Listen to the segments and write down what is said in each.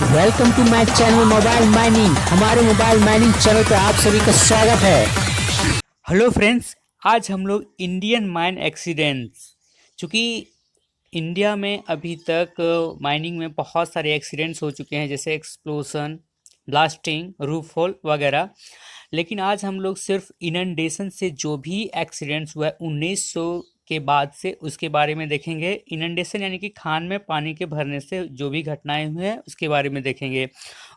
Welcome to my channel mobile mining. हमारे mobile mining channel पर आप सभी का स्वागत है। हेलो फ्रेंड्स, आज हम लोग इंडियन माइन एक्सीडेंट्स, चूँकि इंडिया में अभी तक माइनिंग में बहुत सारे एक्सीडेंट्स हो चुके हैं, जैसे एक्सप्लोजन, ब्लास्टिंग, रूफ फॉल वगैरह। लेकिन आज हम लोग सिर्फ इनंडेशन से जो भी एक्सीडेंट्स हुआ है 1900 के बाद से, उसके बारे में देखेंगे। इनंडेशन यानी कि खान में पानी के भरने से जो भी घटनाएं हुई हैं उसके बारे में देखेंगे।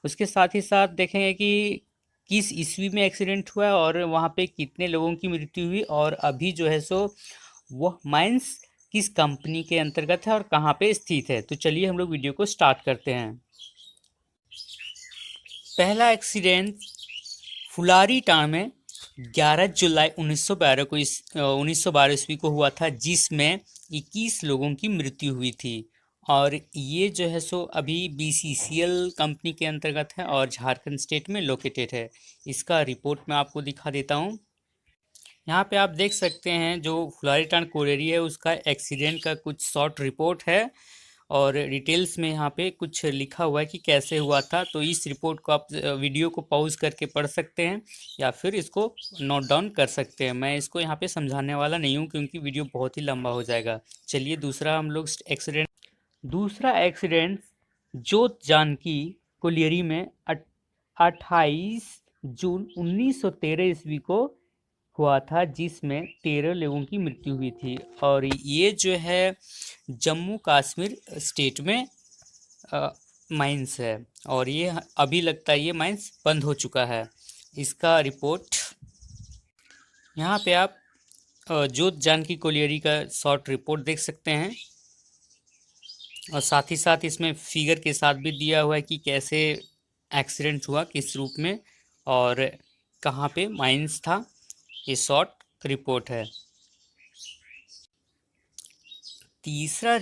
उसके साथ ही साथ देखेंगे कि किस ईस्वी में एक्सीडेंट हुआ है और वहाँ पे कितने लोगों की मृत्यु हुई, और अभी जो है सो वह माइंस किस कंपनी के अंतर्गत है और कहाँ पे स्थित है। तो चलिए हम लोग वीडियो को स्टार्ट करते हैं। पहला एक्सीडेंट फुलारी टांड में 11 जुलाई 1912 को 1912 ईस्वी को हुआ था, जिसमें 21 लोगों की मृत्यु हुई थी। और ये जो है सो अभी बीसीसीएल कंपनी के अंतर्गत है और झारखंड स्टेट में लोकेटेड है। इसका रिपोर्ट मैं आपको दिखा देता हूँ। यहाँ पे आप देख सकते हैं जो फुलारी टांड कोरेरी है उसका एक्सीडेंट का कुछ शॉर्ट रिपोर्ट है, और डिटेल्स में यहाँ पे कुछ लिखा हुआ है कि कैसे हुआ था। तो इस रिपोर्ट को आप वीडियो को पॉज करके पढ़ सकते हैं या फिर इसको नोट डाउन कर सकते हैं। मैं इसको यहाँ पे समझाने वाला नहीं हूँ क्योंकि वीडियो बहुत ही लंबा हो जाएगा। चलिए दूसरा हम लोग एक्सीडेंट दूसरा एक्सीडेंट जोत जानकी कोलियरी में 28 जून 1913 ईस्वी को हुआ था, जिसमें 13 लोगों की मृत्यु हुई थी। और ये जो है जम्मू कश्मीर स्टेट में माइंस है, और ये अभी लगता है ये माइंस बंद हो चुका है। इसका रिपोर्ट यहाँ पे आप जोत जानकी कोलियरी का शॉर्ट रिपोर्ट देख सकते हैं, और साथ ही साथ इसमें फिगर के साथ भी दिया हुआ है कि कैसे एक्सीडेंट हुआ, किस रूप में और कहाँ पे माइंस था। ये शॉर्ट रिपोर्ट है। तीसरा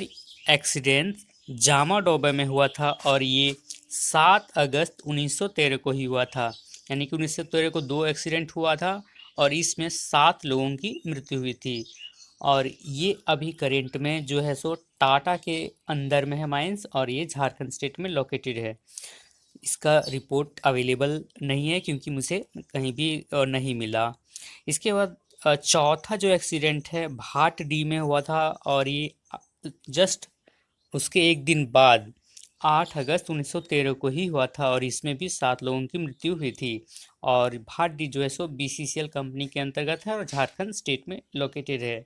एक्सीडेंट जामा डोबा में हुआ था, और ये 7 अगस्त 1913 को ही हुआ था। यानी कि 1913 को 2 एक्सीडेंट हुआ था और इसमें 7 लोगों की मृत्यु हुई थी। और ये अभी करेंट में जो है सो टाटा के अंदर में है माइंस, और ये झारखंड स्टेट में लोकेटेड है। इसका रिपोर्ट अवेलेबल नहीं है क्योंकि मुझे कहीं भी नहीं मिला। इसके बाद चौथा जो एक्सीडेंट है भाट डी में हुआ था, और ये जस्ट उसके एक दिन बाद 8 अगस्त 1913 को ही हुआ था, और इसमें भी 7 लोगों की मृत्यु हुई थी। और भाट डी जो है सो बीसीसीएल कंपनी के अंतर्गत है और झारखंड स्टेट में लोकेटेड है।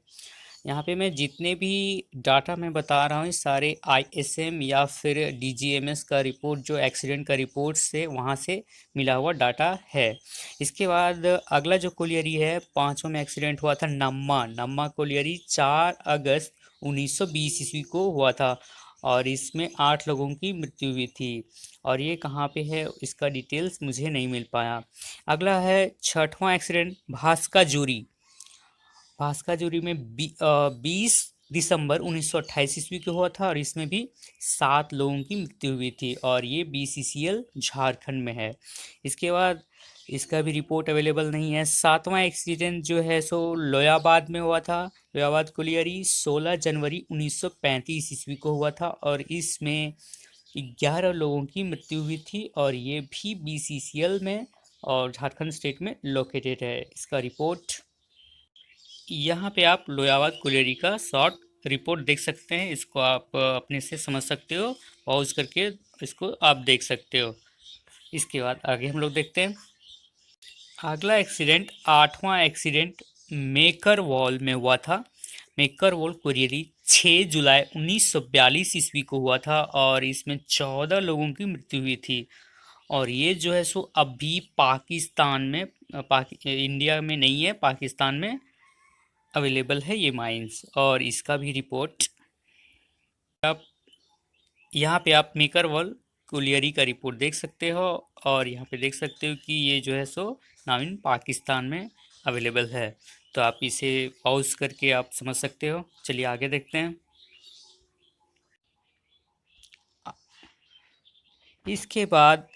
यहाँ पे मैं जितने भी डाटा मैं बता रहा हूँ सारे आईएसएम या फिर डीजीएमएस का रिपोर्ट, जो एक्सीडेंट का रिपोर्ट से वहाँ से मिला हुआ डाटा है। इसके बाद अगला जो कोलियरी है, पाँचवा में एक्सीडेंट हुआ था नम्मा नम्मा कोलियरी 4 अगस्त 1920 ईस्वी को हुआ था, और इसमें 8 लोगों की मृत्यु हुई थी। और ये कहाँ पे है इसका डिटेल्स मुझे नहीं मिल पाया। अगला है छठवां एक्सीडेंट भास्का जूरी। भास्का जूरी में 20 दिसंबर 1928 ईस्वी को हुआ था, और इसमें भी 7 लोगों की मृत्यु हुई थी, और ये बीसीसीएल झारखंड में है। इसके बाद इसका भी रिपोर्ट अवेलेबल नहीं है। सातवां एक्सीडेंट जो है सो लोयाबाद में हुआ था, लोयाबाद कोलियरी 16 जनवरी 1935 ईस्वी को हुआ था, और इसमें 11 लोगों की मृत्यु हुई थी, और ये भी बीसीसीएल में और झारखंड स्टेट में लोकेटेड है। इसका रिपोर्ट यहाँ पे आप लोयाबाद कोलियरी का शॉर्ट रिपोर्ट देख सकते हैं। इसको आप अपने से समझ सकते हो, पॉज करके इसको आप देख सकते हो। इसके बाद आगे हम लोग देखते हैं। अगला एक्सीडेंट आठवां एक्सीडेंट मेकर वॉल में हुआ था। मेकर वॉल कोरियरी 6 जुलाई 1942 ईस्वी को हुआ था, और इसमें 14 लोगों की मृत्यु हुई थी। और ये जो है सो अभी पाकिस्तान में इंडिया में नहीं है, पाकिस्तान में अवेलेबल है ये माइंस, और इसका भी रिपोर्ट आप यहाँ पे आप मेकर वॉल कुलियरी का रिपोर्ट देख सकते हो, और यहाँ पे देख सकते हो कि ये जो है सो नाम पाकिस्तान में अवेलेबल है। तो आप इसे पॉज करके आप समझ सकते हो। चलिए आगे देखते हैं। इसके बाद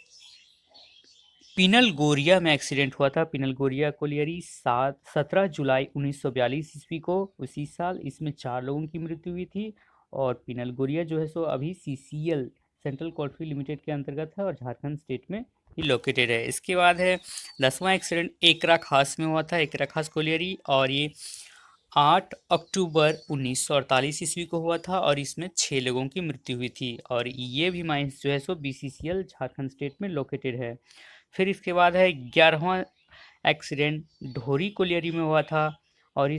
पिनल गोरिया में एक्सीडेंट हुआ था। पिनल गोरिया कोलियरी 17 जुलाई 1942 ईस्वी को, उसी साल इसमें 4 लोगों की मृत्यु हुई थी। और पिनल गोरिया जो है सो अभी सीसीएल सेंट्रल कोलफील्ड लिमिटेड के अंतर्गत है और झारखंड स्टेट में ही लोकेटेड है। इसके बाद है 10वां एक्सीडेंट एकरा खास में हुआ था, एकरा खास कोलियरी, और ये 8 अक्टूबर 1948 ईस्वी को हुआ था और इसमें 6 लोगों की मृत्यु हुई थी और ये भी माइंस जो है सो BCCL झारखंड स्टेट में लोकेटेड है। फिर इसके बाद है 11वां एक्सीडेंट ढोरी कोलियरी में हुआ था और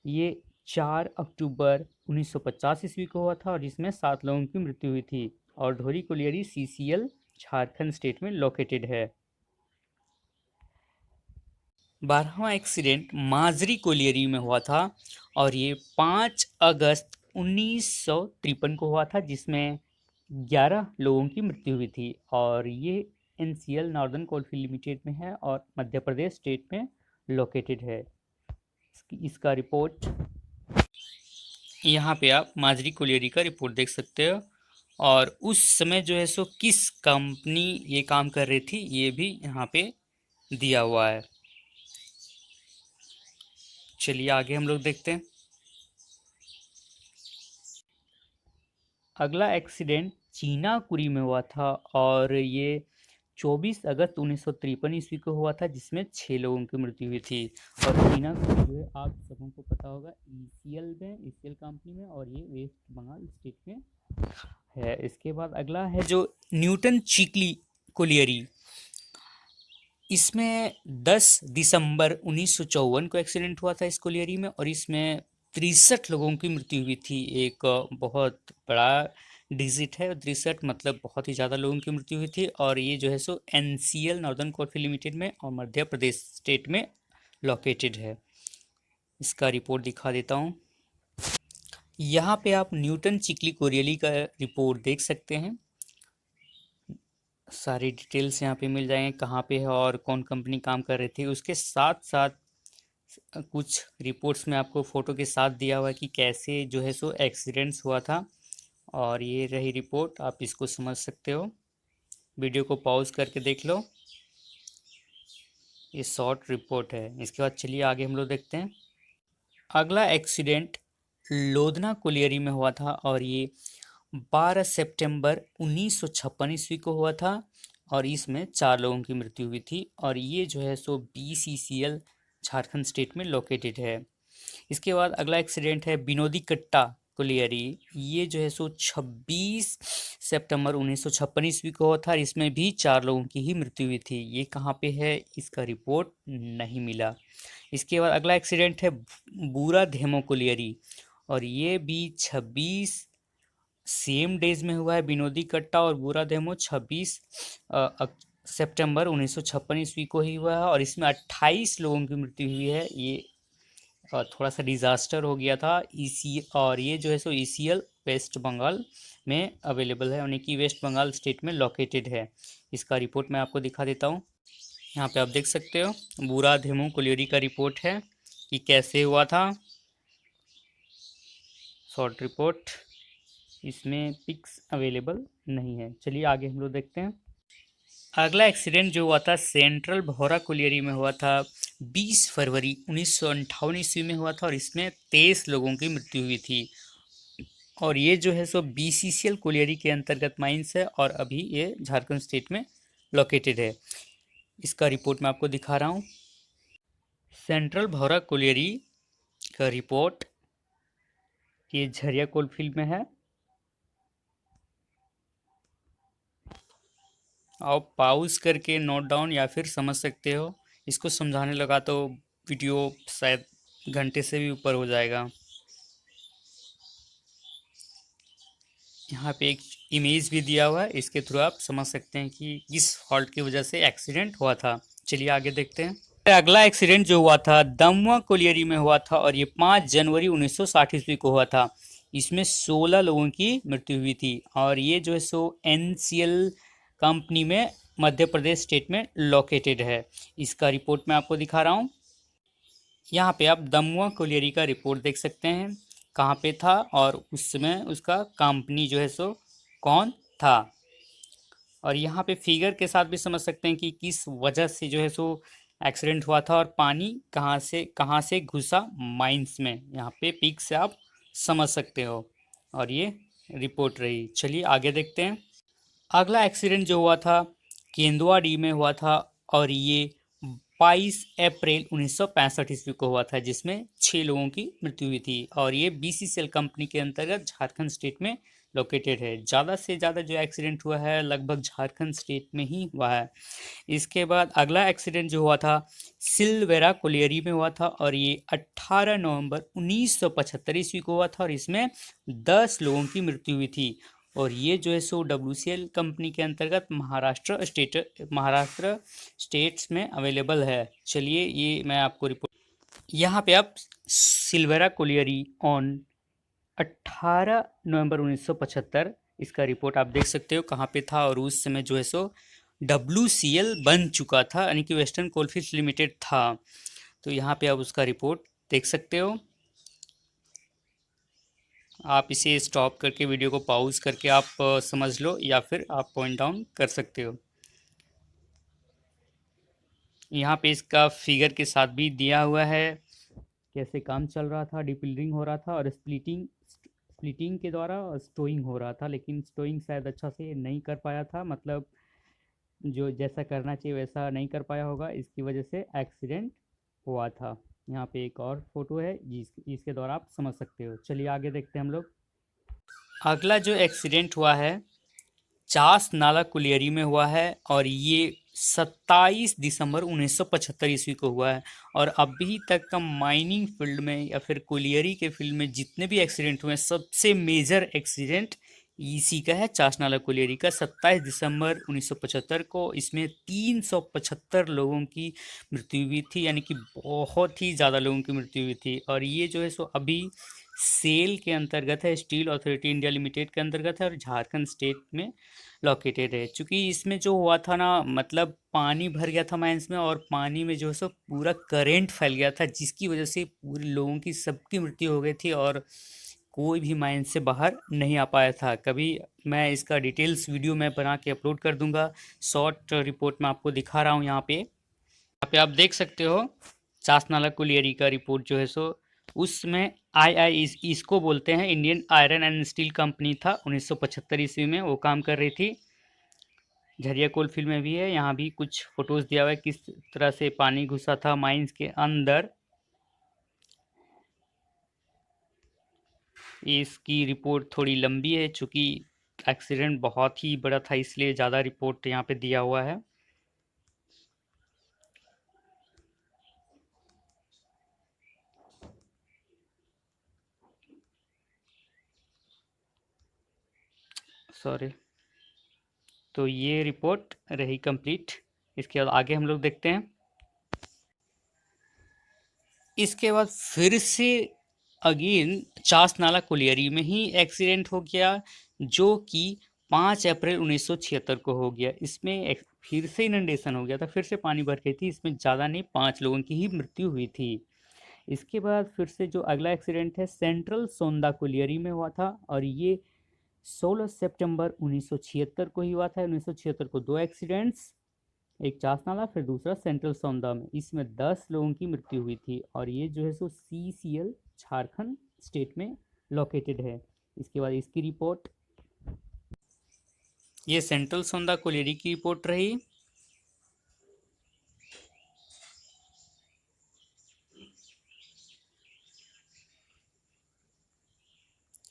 ये 4 अक्टूबर 1950 ईस्वी को हुआ था और इसमें 7 लोगों की मृत्यु हुई थी और ढोरी कोलियरी CCL झारखंड स्टेट में लोकेटेड है। 12वां एक्सीडेंट माजरी कोलियरी में हुआ था और ये 5 अगस्त 1953 को हुआ था जिसमें 11 लोगों की मृत्यु हुई थी और ये NCL नॉर्दर्न कोलफील्ड लिमिटेड में है और मध्य प्रदेश स्टेट में लोकेटेड है। इसका रिपोर्ट यहाँ पे आप माजरी कोलियरी का रिपोर्ट देख सकते हो और उस समय जो है सो किस कंपनी ये काम कर रही थी ये भी यहाँ पे दिया हुआ है। चलिए आगे हम लोग देखते हैं। अगला एक्सीडेंट चीनाकुरी में हुआ था और ये 24 अगस्त 1953 ईस्वी को हुआ था जिसमें 6 लोगों की मृत्यु हुई थी और चीनाकुरी जो है आप सबों को पता होगा ECL कंपनी में और ये वेस्ट बंगाल स्टेट में है। इसके बाद अगला है जो न्यूटन चिकली कोलियरी, इसमें 10 दिसंबर 1954 को एक्सीडेंट हुआ था इस कोलियरी में और इसमें 63 लोगों की मृत्यु हुई थी। एक बहुत बड़ा डिजिट है 63, मतलब बहुत ही ज़्यादा लोगों की मृत्यु हुई थी और ये जो है सो NCL नॉर्दर्न कोलफील्ड लिमिटेड में और मध्य प्रदेश स्टेट में लोकेटेड है। इसका रिपोर्ट दिखा देता हूँ। यहाँ पे आप न्यूटन चिकली कोलियरी का रिपोर्ट देख सकते हैं। सारी डिटेल्स यहाँ पे मिल जाएंगे कहाँ पे है और कौन कंपनी काम कर रही थी। उसके साथ साथ कुछ रिपोर्ट्स में आपको फ़ोटो के साथ दिया हुआ है कि कैसे जो है सो एक्सीडेंट्स हुआ था और ये रही रिपोर्ट, आप इसको समझ सकते हो। वीडियो को पॉज करके देख लो, ये शॉर्ट रिपोर्ट है। इसके बाद चलिए आगे हम लोग देखते हैं। अगला एक्सीडेंट लोधना कोलियरी में हुआ था और ये 12 सितंबर 1956 ईस्वी को हुआ था और इसमें 4 लोगों की मृत्यु हुई थी और ये जो है सो BCCL झारखंड स्टेट में लोकेटेड है। इसके बाद अगला एक्सीडेंट है विनोदी कट्टा कोलियरी, ये जो है सो 26 सितंबर 1956 ईस्वी को हुआ था और इसमें भी 4 लोगों की ही मृत्यु हुई थी। ये कहाँ पे है इसका रिपोर्ट नहीं मिला। इसके बाद अगला एक्सीडेंट है बूरा धेमो कोलियरी और ये भी 26 सेम डेज में हुआ है। विनोदी कट्टा और बूरा धेमो 26 सितंबर 1956 ईस्वी को ही हुआ है और इसमें 28 लोगों की मृत्यु हुई है। ये थोड़ा सा डिज़ास्टर हो गया था और ये जो है सो ECL वेस्ट बंगाल में अवेलेबल है, यानी कि वेस्ट बंगाल स्टेट में लोकेटेड है। इसका रिपोर्ट मैं आपको दिखा देता हूँ। यहाँ पे आप देख सकते हो बूरा धेमू कोलियरी का रिपोर्ट है कि कैसे हुआ था, शॉर्ट रिपोर्ट। इसमें पिक्स अवेलेबल नहीं है। चलिए आगे हम लोग देखते हैं। अगला एक्सीडेंट जो हुआ था सेंट्रल भौरा कोलियरी में हुआ था 20 फरवरी 1958 ईस्वी में हुआ था और इसमें 23 लोगों की मृत्यु हुई थी और ये जो है सो BCCL कोलियरी के अंतर्गत माइंस है और अभी ये झारखंड स्टेट में लोकेटेड है। इसका रिपोर्ट मैं आपको दिखा रहा हूँ। सेंट्रल भौरा कोलियरी का रिपोर्ट ये झरिया कोलफील्ड में है। आप पाउज करके नोट डाउन या फिर समझ सकते हो। इसको समझाने लगा तो वीडियो शायद घंटे से भी ऊपर हो जाएगा। यहाँ पे एक इमेज भी दिया हुआ है, इसके थ्रू आप समझ सकते हैं कि किस फॉल्ट की वजह से एक्सीडेंट हुआ था। चलिए आगे देखते हैं। अगला एक्सीडेंट जो हुआ था दमवा कोलियरी में हुआ था और ये 5 जनवरी 1960 ईस्वी को हुआ था। इसमें 16 लोगों की मृत्यु हुई थी और ये जो है सो NCL कंपनी में मध्य प्रदेश स्टेट में लोकेटेड है। इसका रिपोर्ट मैं आपको दिखा रहा हूँ। यहाँ पे आप दमुआ कोलियरी का रिपोर्ट देख सकते हैं कहाँ पे था और उस समय उसका कंपनी जो है सो कौन था और यहाँ पे फिगर के साथ भी समझ सकते हैं कि किस वजह से जो है सो एक्सीडेंट हुआ था और पानी कहाँ से घुसा माइंस में। यहाँ पे पिक से आप समझ सकते हो और ये रिपोर्ट रही। चलिए आगे देखते हैं। अगला एक्सीडेंट जो हुआ था केंदुआडी में हुआ था और ये 22 अप्रैल 1965 ईस्वी को हुआ था, जिसमें 6 लोगों की मृत्यु हुई थी और ये बीसीसीएल कंपनी के अंतर्गत झारखंड स्टेट में लोकेटेड है। ज़्यादा से ज़्यादा जो एक्सीडेंट हुआ है लगभग झारखंड स्टेट में ही हुआ है। इसके बाद अगला एक्सीडेंट जो हुआ था सिलवेरा कोलियरी में हुआ था और ये 18 नवंबर 1975 ईस्वी को हुआ था और इसमें 10 लोगों की मृत्यु हुई थी और ये जो है सो डब्ल्यूसीएल कंपनी के अंतर्गत महाराष्ट्र स्टेट्स में अवेलेबल है। चलिए ये मैं आपको रिपोर्ट यहाँ पे आप सिल्वेरा कोलियरी ऑन 18 नवंबर 1975 इसका रिपोर्ट आप देख सकते हो कहाँ पे था और उस समय जो है सो WCL बन चुका था, यानी कि वेस्टर्न कोलफील्ड्स लिमिटेड था। तो यहाँ पे आप उसका रिपोर्ट देख सकते हो। आप इसे स्टॉप करके वीडियो को पॉज करके आप समझ लो या फिर आप पॉइंट डाउन कर सकते हो। यहाँ पे इसका फिगर के साथ भी दिया हुआ है कैसे काम चल रहा था, डिपिलरिंग हो रहा था और स्प्लिटिंग के द्वारा स्टोइंग हो रहा था, लेकिन स्टोइंग शायद अच्छा से नहीं कर पाया था, मतलब जो जैसा करना चाहिए वैसा नहीं कर पाया होगा, इसकी वजह से एक्सीडेंट हुआ था। यहाँ पे एक और फोटो है इसके द्वारा आप समझ सकते हो। चलिए आगे देखते हैं हम लोग। अगला जो एक्सीडेंट हुआ है चास नाला कुलियरी में हुआ है और ये 27 दिसंबर 1975 ईस्वी को हुआ है और अभी तक का माइनिंग फील्ड में या फिर कुलियरी के फील्ड में जितने भी एक्सीडेंट हुए सबसे मेजर एक्सीडेंट इसी का है, चास नाला कुलियरी का। 27 दिसंबर 1975 को इसमें 375 लोगों की मृत्यु हुई थी, यानी कि बहुत ही ज़्यादा लोगों की मृत्यु हुई थी और ये जो है सो अभी सेल के अंतर्गत है, स्टील अथॉरिटी इंडिया लिमिटेड के अंतर्गत है और झारखंड स्टेट में लोकेटेड है। चूँकि इसमें जो हुआ था ना, मतलब पानी भर गया था माइंस में और पानी में जो है सो पूरा करंट फैल गया था, जिसकी वजह से पूरे लोगों की सबकी मृत्यु हो गई थी और कोई भी माइन से बाहर नहीं आ पाया था। कभी मैं इसका डिटेल्स वीडियो मैं बना के अपलोड कर दूंगा। शॉर्ट रिपोर्ट में आपको दिखा रहा हूँ यहाँ पे आप देख सकते हो चास नाला कुलियरी का रिपोर्ट जो है सो उसमें इसको बोलते हैं Indian iron and steel company था। 1975 ईस्वी में वो काम कर रही थी। झरिया कोल फील्ड में भी है, यहाँ भी कुछ फोटोज दिया हुआ है किस तरह से पानी घुसा था माइंस के अंदर। इसकी रिपोर्ट थोड़ी लंबी है चूँकि एक्सीडेंट बहुत ही बड़ा था, इसलिए ज़्यादा रिपोर्ट यहाँ पे दिया हुआ है। सॉरी, तो ये रिपोर्ट रही कंप्लीट। इसके बाद आगे हम लोग देखते हैं। इसके बाद फिर से अगेन चास नाला कुलियरी में ही एक्सीडेंट हो गया जो कि 5 अप्रैल 1976 को हो गया। इसमें फिर से इनंडेशन हो गया था, फिर से पानी भर गई थी। इसमें ज़्यादा नहीं 5 लोगों की ही मृत्यु हुई थी। इसके बाद फिर से जो अगला एक्सीडेंट है सेंट्रल सोंदा कुलियरी में हुआ था और ये 16 सितंबर 1976 को ही हुआ था। 1976 को 2 एक्सीडेंट्स, एक चास नाला फिर दूसरा सेंट्रल सौंदा में, इसमें 10 लोगों की मृत्यु हुई थी और ये जो है सो CCL झारखंड स्टेट में लोकेटेड है। इसके बाद इसकी रिपोर्ट, ये सेंट्रल सौंदा कोलियरी की रिपोर्ट रही।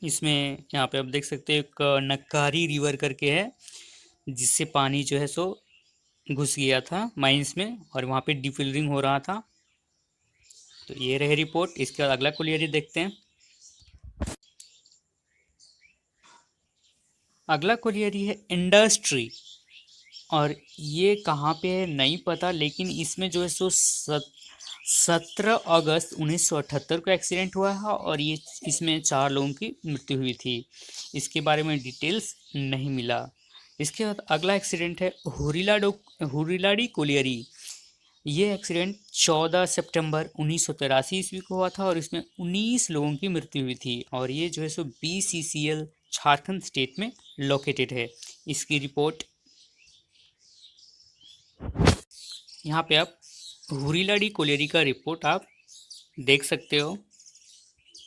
इसमें यहाँ पे आप देख सकते हैं एक नक्कारी रिवर करके है जिससे पानी जो है सो घुस गया था माइंस में और वहाँ पे डिफिलरिंग हो रहा था। तो ये रहे रिपोर्ट। इसके बाद अगला कुलियरी देखते हैं। अगला कुलियरी है इंडस्ट्री और ये कहाँ पे है नहीं पता, लेकिन इसमें जो है सो 17 अगस्त 1978 को एक्सीडेंट हुआ है और ये इसमें 4 लोगों की मृत्यु हुई थी। इसके बारे में डिटेल्स नहीं मिला। इसके बाद अगला एक्सीडेंट है हुरिलाडी कोलियरी। ये एक्सीडेंट 14 सितंबर 1983 ईस्वी को हुआ था और इसमें 19 लोगों की मृत्यु हुई थी और ये जो है सो BCCL झारखंड स्टेट में लोकेटेड है। इसकी रिपोर्ट यहाँ पे आप हुरिलाडी कोलियरी का रिपोर्ट आप देख सकते हो,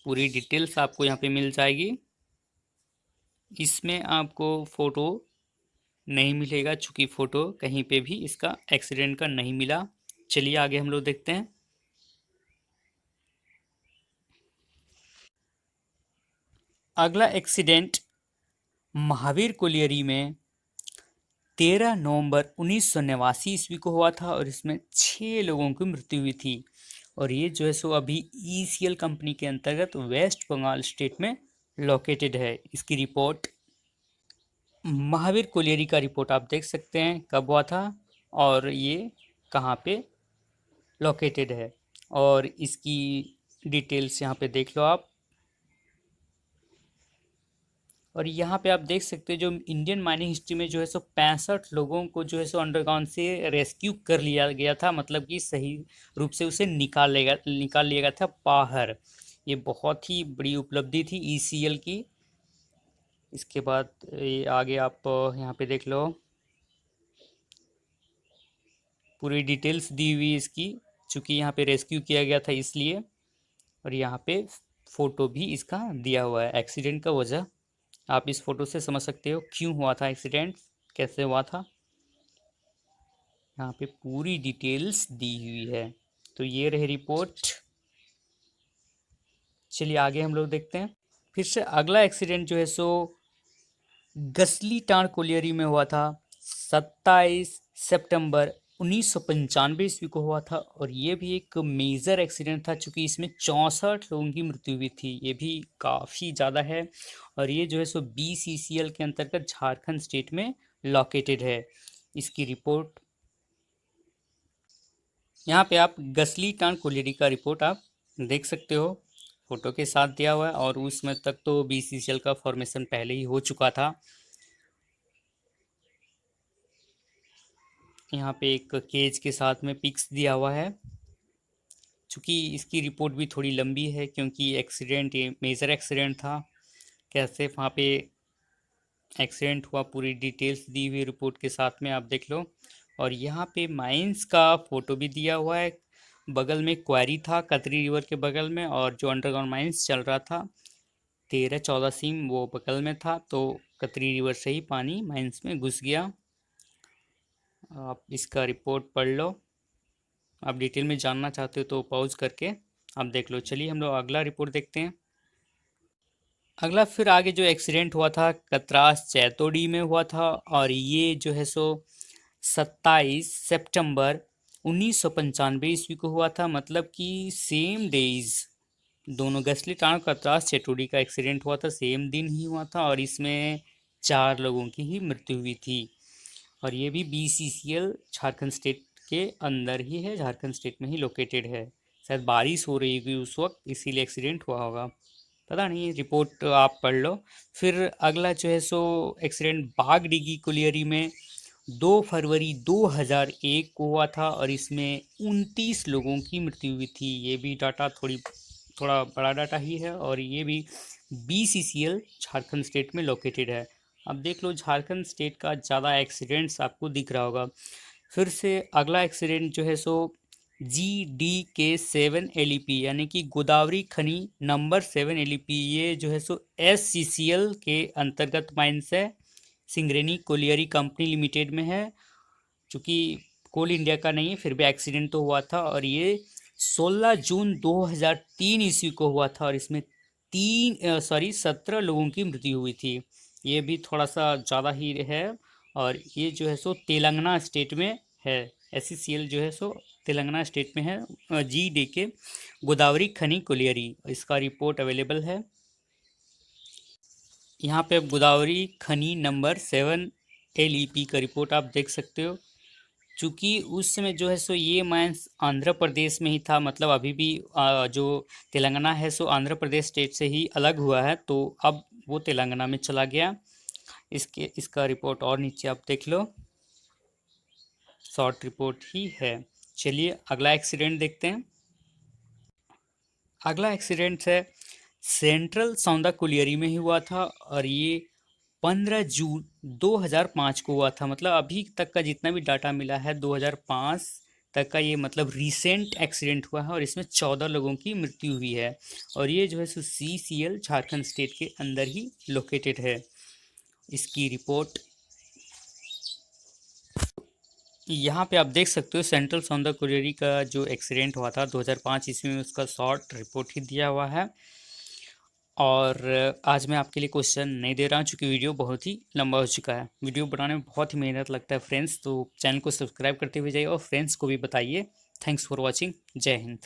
पूरी डिटेल्स आपको यहाँ पे मिल जाएगी। इसमें आपको फोटो नहीं मिलेगा, चूंकि फ़ोटो कहीं पे भी इसका एक्सीडेंट का नहीं मिला। चलिए आगे हम लोग देखते हैं। अगला एक्सीडेंट महावीर कोलियरी में 13 नवंबर 1989 ईस्वी को हुआ था और इसमें 6 लोगों की मृत्यु हुई थी। और ये जो है सो अभी ईसीएल कंपनी के अंतर्गत वेस्ट बंगाल स्टेट में लोकेटेड है। इसकी रिपोर्ट महावीर कोलियरी का रिपोर्ट आप देख सकते हैं कब हुआ था और ये कहाँ पे लोकेटेड है, और इसकी डिटेल्स यहाँ पे देख लो आप। और यहाँ पे आप देख सकते हो जो इंडियन माइनिंग हिस्ट्री में जो है सो 65 लोगों को जो है सो अंडरग्राउंड से रेस्क्यू कर लिया गया था, मतलब कि सही रूप से उसे निकाल लिया गया था बाहर। ये बहुत ही बड़ी उपलब्धि थी ईसीएल की। इसके बाद ये आगे आप यहाँ पे देख लो, पूरी डिटेल्स दी हुई इसकी, चूँकि यहाँ पे रेस्क्यू किया गया था इसलिए। और यहाँ पे फ़ोटो भी इसका दिया हुआ है। एक्सीडेंट का वजह आप इस फोटो से समझ सकते हो क्यों हुआ था एक्सीडेंट, कैसे हुआ था। यहाँ पे पूरी डिटेल्स दी हुई है। तो ये रही रिपोर्ट। चलिए आगे हम लोग देखते हैं। फिर से अगला एक्सीडेंट जो है सो गसली टाण कोलियरी में हुआ था 27 सितंबर 1995 ईस्वी को हुआ था। और ये भी एक मेजर एक्सीडेंट था, चूँकि इसमें 64 लोगों की मृत्यु हुई थी। ये भी काफ़ी ज़्यादा है। और ये जो है सो बीसीसीएल के अंतर्गत झारखंड स्टेट में लोकेटेड है। इसकी रिपोर्ट यहाँ पे आप गसली टाण कोलियरी का रिपोर्ट आप देख सकते हो, फोटो के साथ दिया हुआ है। और उसमें तक तो बीसीसीएल का फॉर्मेशन पहले ही हो चुका था। यहाँ पे एक केज के साथ में पिक्स दिया हुआ है। चूँकि इसकी रिपोर्ट भी थोड़ी लंबी है, क्योंकि एक्सीडेंट ये मेजर एक्सीडेंट था। कैसे वहाँ पे एक्सीडेंट हुआ पूरी डिटेल्स दी हुई रिपोर्ट के साथ में आप देख लो। और यहाँ पे माइंस का फोटो भी दिया हुआ है। बगल में क्वारी था कतरी रिवर के बगल में, और जो अंडरग्राउंड माइंस चल रहा था 13-14 सीम वो बगल में था। तो कतरी रिवर से ही पानी माइंस में घुस गया। आप इसका रिपोर्ट पढ़ लो। आप डिटेल में जानना चाहते हो तो पॉज करके आप देख लो। चलिए हम लोग अगला रिपोर्ट देखते हैं। अगला फिर आगे जो एक्सीडेंट हुआ था कतरास चैतोड़ी में हुआ था। और ये जो है सो 27 सितंबर 1995 ईस्वी को हुआ था, मतलब कि सेम डेज दोनों गसली टाण कतरास चैतोड़ी का एक्सीडेंट हुआ था, सेम दिन ही हुआ था। और इसमें 4 लोगों की ही मृत्यु हुई थी। और ये भी बीसीसीएल झारखंड स्टेट के अंदर ही है, झारखंड स्टेट में ही लोकेटेड है। शायद बारिश हो रही होगी उस वक्त, इसीलिए एक्सीडेंट हुआ होगा, पता नहीं। रिपोर्ट आप पढ़ लो। फिर अगला जो है सो एक्सीडेंट बागडीगी कोलियरी में 2 फरवरी 2001 को हुआ था। और इसमें 29 लोगों की मृत्यु हुई थी। ये भी डाटा थोड़ा बड़ा डाटा ही है। और ये भी बीसीसीएल झारखंड स्टेट में लोकेटेड है। अब देख लो, झारखंड स्टेट का ज़्यादा एक्सीडेंट्स आपको दिख रहा होगा। फिर से अगला एक्सीडेंट जो है सो GDK 7 LEP यानी कि गोदावरी खनी नंबर 7 LEP, ये जो है सो SCCL के अंतर्गत माइंस है, सिंगरेनी कोलियरी कंपनी लिमिटेड में है। चूँकि कोल इंडिया का नहीं है, फिर भी एक्सीडेंट तो हुआ था। और ये 16 जून 2003 ईस्वी को हुआ था। और इसमें 17 लोगों की मृत्यु हुई थी। ये भी थोड़ा सा ज़्यादा ही है। और ये जो है सो तेलंगाना स्टेट में है। SCCL जो है सो तेलंगाना स्टेट में है। GDK गोदावरी खनी कोलियरी, इसका रिपोर्ट अवेलेबल है। यहाँ पे गोदावरी खनी नंबर 7 LEP का रिपोर्ट आप देख सकते हो। चूँकि उस समय जो है सो ये माइंस आंध्र प्रदेश में ही था, मतलब अभी भी जो तेलंगाना है सो आंध्र प्रदेश स्टेट से ही अलग हुआ है, तो अब वो तेलंगाना में चला गया। इसका रिपोर्ट और नीचे आप देख लो, शॉर्ट रिपोर्ट ही है। चलिए अगला एक्सीडेंट देखते हैं। अगला एक्सीडेंट है सेंट्रल सौंदा कुलियरी में ही हुआ था। और ये 15 जून 2005 को हुआ था। मतलब अभी तक का जितना भी डाटा मिला है 2005 तक का, ये मतलब रिसेंट एक्सीडेंट हुआ है। और इसमें 14 लोगों की मृत्यु हुई है। और ये जो है सो CCL झारखंड स्टेट के अंदर ही लोकेटेड है। इसकी रिपोर्ट यहाँ पे आप देख सकते हो सेंट्रल सौंदर कुरेरी का जो एक्सीडेंट हुआ था 2005 ईस्वी में, उसका शॉर्ट रिपोर्ट ही दिया हुआ है। और आज मैं आपके लिए क्वेश्चन नहीं दे रहा हूँ क्योंकि वीडियो बहुत ही लंबा हो चुका है। वीडियो बनाने में बहुत ही मेहनत लगता है फ्रेंड्स, तो चैनल को सब्सक्राइब करते हुए जाइए और फ्रेंड्स को भी बताइए। Thanks for watching. जय हिंद।